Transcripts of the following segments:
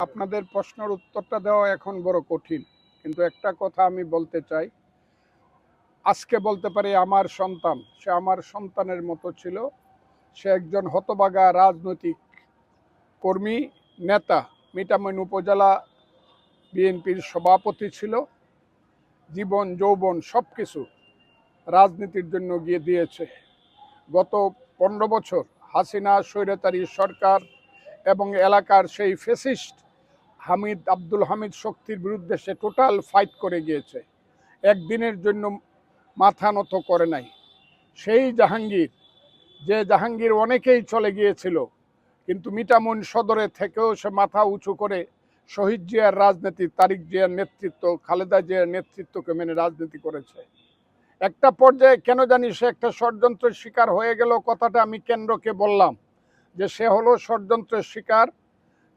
আপনাদের প্রশ্নের উত্তরটা দেওয়া এখন বড় কঠিন, কিন্তু একটা কথা আমি বলতে চাই। আজকে বলতে পারি আমার সন্তান, সে আমার সন্তানের মতো ছিল। সে একজন হতভাগা রাজনৈতিক কর্মী, নেতা। মিঠামইন উপজেলা বিএনপির সভাপতি ছিল। জীবন যৌবন সব কিছু রাজনীতির জন্য গিয়ে দিয়েছে। গত 15 বছর হাসিনা স্বৈরাচারী সরকার এবং এলাকার সেই ফ্যাসিস্ট আব্দুল হামিদ শক্তির বিরুদ্ধে সে টোটাল ফাইট করে গিয়েছে। একদিনের জন্য মাথা নত করে নাই। সেই জাহাঙ্গীর, যে জাহাঙ্গীর অনেকেই চলে গিয়েছিল, কিন্তু মিঠামইন সদরে থেকেও সে মাথা উঁচু করে শহীদ জিয়ার রাজনীতি, তারিক জিয়ার নেতৃত্ব, খালেদা জিয়ার নেতৃত্বকে মেনে রাজনীতি করেছে। একটা পর্যায়ে কেন জানি সে একটা ষড়যন্ত্রের শিকার হয়ে গেল। কথাটা আমি কেন্দ্রকে বললাম যে সে হলো ষড়যন্ত্রের শিকার।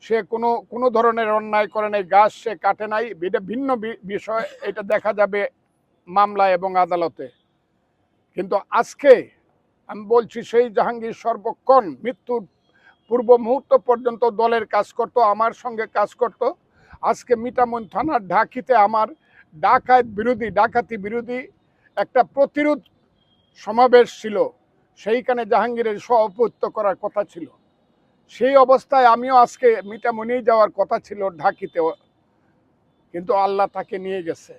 সে কোনো ধরনের অন্যায় করে নাই, গাছ সে কাটে নাই, এটা ভিন্ন বিষয়, এটা দেখা যাবে মামলা এবং আদালতে। কিন্তু আজকে আমি বলছি, সেই জাহাঙ্গীর সর্বক্ষণ মৃত্যুর পূর্ব মুহূর্ত পর্যন্ত দলের কাজ করত, আমার সঙ্গে কাজ করত। আজকে মিঠামইন থানার ঢাকিতে আমার ডাকাতি বিরোধী একটা প্রতিরোধ সমাবেশ ছিল, সেইখানে জাহাঙ্গীরের সভাপতিত্ব করার কথা ছিল। সেই অবস্থায় আমিও আজকে মিঠামইনেই যাওয়ার কথা ছিল, ঢাকিতে, কিন্তু আল্লাহ তাকে নিয়ে গেছে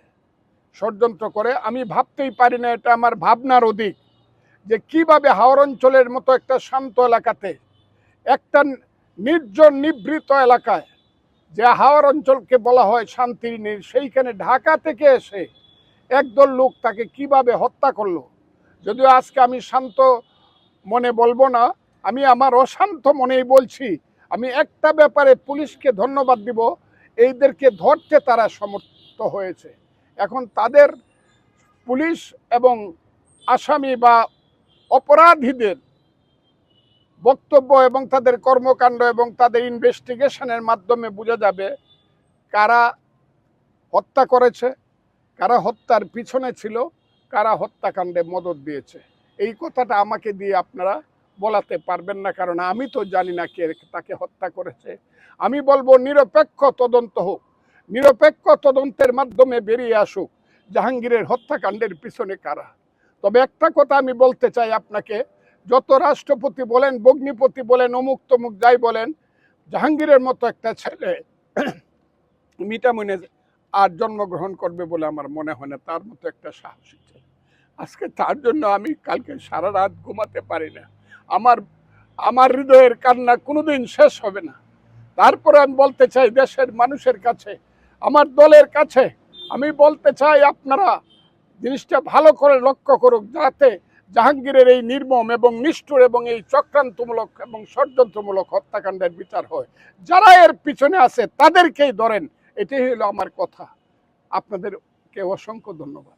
ষড়যন্ত্র করে। আমি ভাবতেই পারি না, এটা আমার ভাবনার অধিক, যে কিভাবে হাওর অঞ্চলের মতো একটা শান্ত এলাকাতে, একটা নির্জন নিভৃত এলাকায়, যে হাওর অঞ্চলকে বলা হয় শান্তির নীড়, সেইখানে ঢাকা থেকে এসে একদল লোক তাকে কিভাবে হত্যা করলো। যদিও আজকে আমি শান্ত মনে বলবো না, আমি আমার অশান্ত মনেই বলছি। আমি একটা ব্যাপারে পুলিশকে ধন্যবাদ দিব, এইদেরকে ধরতে তারা সমর্থ হয়েছে। এখন তাদের পুলিশ এবং আসামি বা অপরাধীদের বক্তব্য এবং তাদের কর্মকাণ্ড এবং তাদের ইনভেস্টিগেশনের মাধ্যমে বোঝা যাবে কারা হত্যা করেছে, কারা হত্যার পিছনে ছিল, কারা হত্যাকাণ্ডে মদত দিয়েছে। এই কথাটা আমাকে দিয়ে আপনারা বলাতে পারবেন না, কারণ আমি তো জানি না কে তাকে হত্যা করেছে। আমি বলবো নিরপেক্ষ তদন্ত হোক, নিরপেক্ষ তদন্তের মাধ্যমে বেরিয়ে আসুক জাহাঙ্গীরের হত্যাকাণ্ডের পিছনে কারা। তবে একটা কথা আমি বলতে চাই আপনাকে, যত রাষ্ট্রপতি বলেন, ভগ্নিপতি বলেন, অমুক তমুক যাই বলেন, জাহাঙ্গীরের মতো একটা ছেলে মিঠামইনে আর জন্মগ্রহণ করবে বলে আমার মনে হয় না। তার মতো একটা সাহসী ছেলে। আজকে তার জন্য আমি কালকে সারা রাত ঘুমাতে পারি না। আমার হৃদয়ের কান্না কোনোদিন শেষ হবে না। তারপরে আমি বলতে চাই দেশের মানুষের কাছে, আমার দলের কাছে আমি বলতে চাই, আপনারা জিনিসটা ভালো করে লক্ষ্য করুক, যাতে জাহাঙ্গীরের এই নির্মম এবং নিষ্ঠুর এবং এই চক্রান্তমূলক এবং ষড়যন্ত্রমূলক হত্যাকাণ্ডের বিচার হয়। যারা এর পিছনে আছে তাদেরকেই ধরেন, এটাই হলো আমার কথা। আপনাদেরকে অসংখ্য ধন্যবাদ।